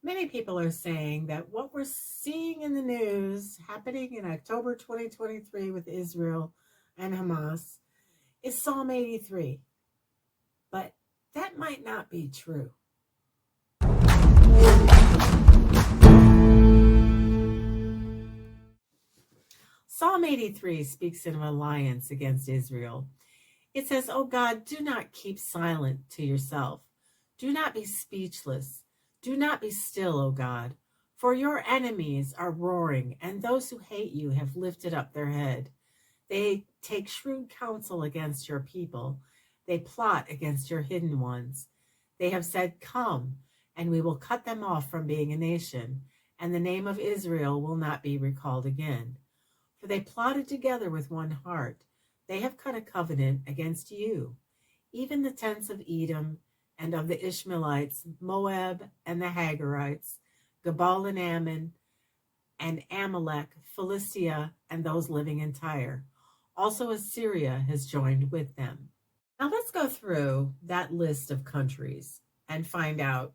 Many people are saying that what we're seeing in the news happening in October 2023 with Israel and Hamas is Psalm 83. But that might not be true. Psalm 83 speaks of an alliance against Israel. It says, "O God, do not keep silent to yourself. Do not be speechless. Do not be still, O God, for your enemies are roaring, and those who hate you have lifted up their head. They take shrewd counsel against your people. They plot against your hidden ones. They have said, 'Come, and we will cut them off from being a nation, and the name of Israel will not be recalled again.' For they plotted together with one heart. They have cut a covenant against you, even the tents of Edom and of the Ishmaelites, Moab and the Hagarites, Gebal and Ammon, and Amalek, Philistia, and those living in Tyre. Also Assyria has joined with them." Now let's go through that list of countries and find out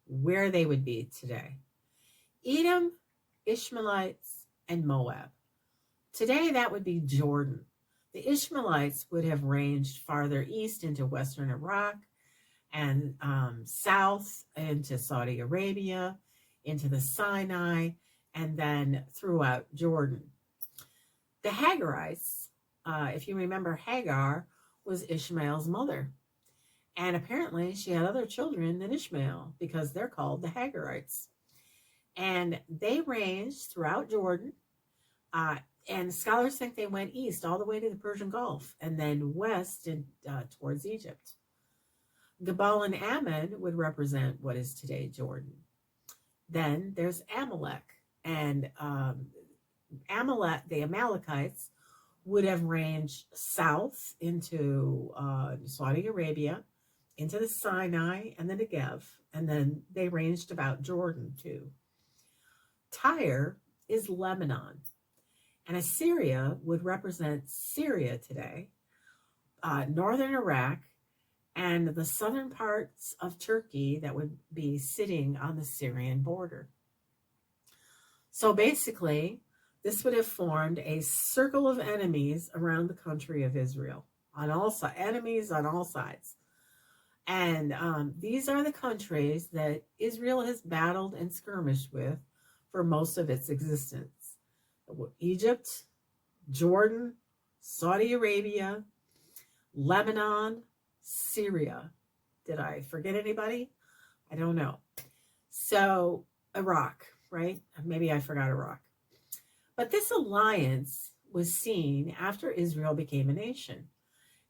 where they would be today. Edom, Ishmaelites, and Moab. Today that would be Jordan. The Ishmaelites would have ranged farther east into western Iraq and south into Saudi Arabia, into the Sinai, and then throughout Jordan. The Hagarites, if you remember, Hagar was Ishmael's mother. And apparently she had other children than Ishmael because they're called the Hagarites. And they ranged throughout Jordan. And scholars think they went east all the way to the Persian Gulf and then west and towards Egypt. Gebal and Ammon would represent what is today Jordan. Then there's Amalek. And Amalek, the Amalekites, would have ranged south into Saudi Arabia, into the Sinai and the Negev, and then they ranged about Jordan too. Tyre is Lebanon, and Assyria would represent Syria today, northern Iraq, and the southern parts of Turkey that would be sitting on the Syrian border. So basically, this would have formed a circle of enemies around the country of Israel, on all sides, enemies on all sides. And these are the countries that Israel has battled and skirmished with for most of its existence. Egypt, Jordan, Saudi Arabia, Lebanon, Syria. Did I forget anybody? I don't know. So Iraq, right? Maybe I forgot Iraq. But this alliance was seen after Israel became a nation.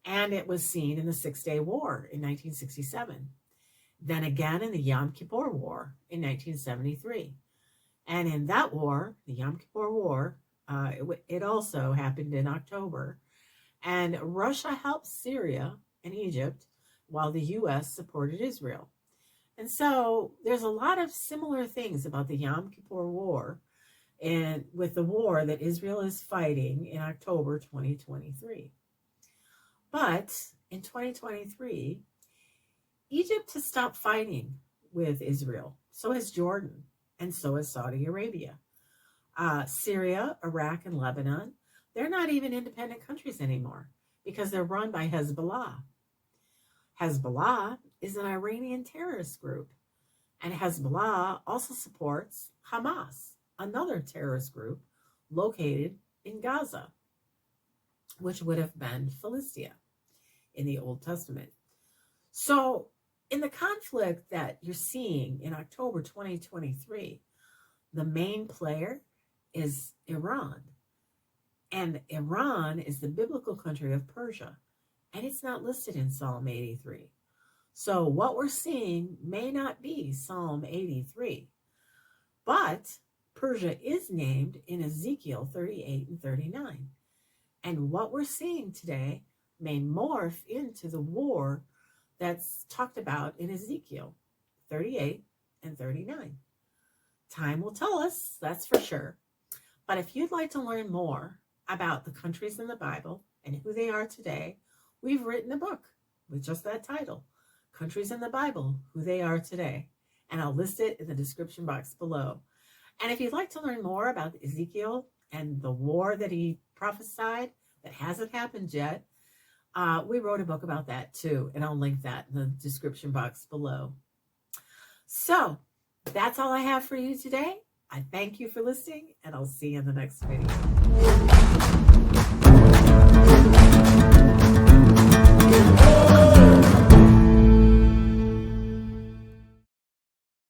And it was seen in the Six-Day War in 1967. Then again in the Yom Kippur War in 1973. And in that war, the Yom Kippur War, it also happened in October. And Russia helped Syria and Egypt while the U.S. supported Israel. And so there's a lot of similar things about the Yom Kippur War and with the war that Israel is fighting in October 2023. But in 2023, Egypt has stopped fighting with Israel. So has Jordan, and so has Saudi Arabia. Syria, Iraq, and Lebanon, they're not even independent countries anymore because they're run by Hezbollah. Hezbollah is an Iranian terrorist group, and Hezbollah also supports Hamas, another terrorist group located in Gaza, which would have been Philistia in the Old Testament. So in the conflict that you're seeing in October 2023, the main player is Iran. And Iran is the biblical country of Persia, and it's not listed in Psalm 83. So what we're seeing may not be Psalm 83, but Persia is named in Ezekiel 38 and 39. And what we're seeing today may morph into the war that's talked about in Ezekiel 38 and 39. Time will tell us, that's for sure. But if you'd like to learn more about the countries in the Bible and who they are today, we've written a book with just that title, Countries in the Bible, Who They Are Today. and I'll list it in the description box below. And if you'd like to learn more about Ezekiel and the war that he prophesied that hasn't happened yet, we wrote a book about that too, and I'll link that in the description box below. So that's all I have for you today. I thank you for listening, and I'll see you in the next video.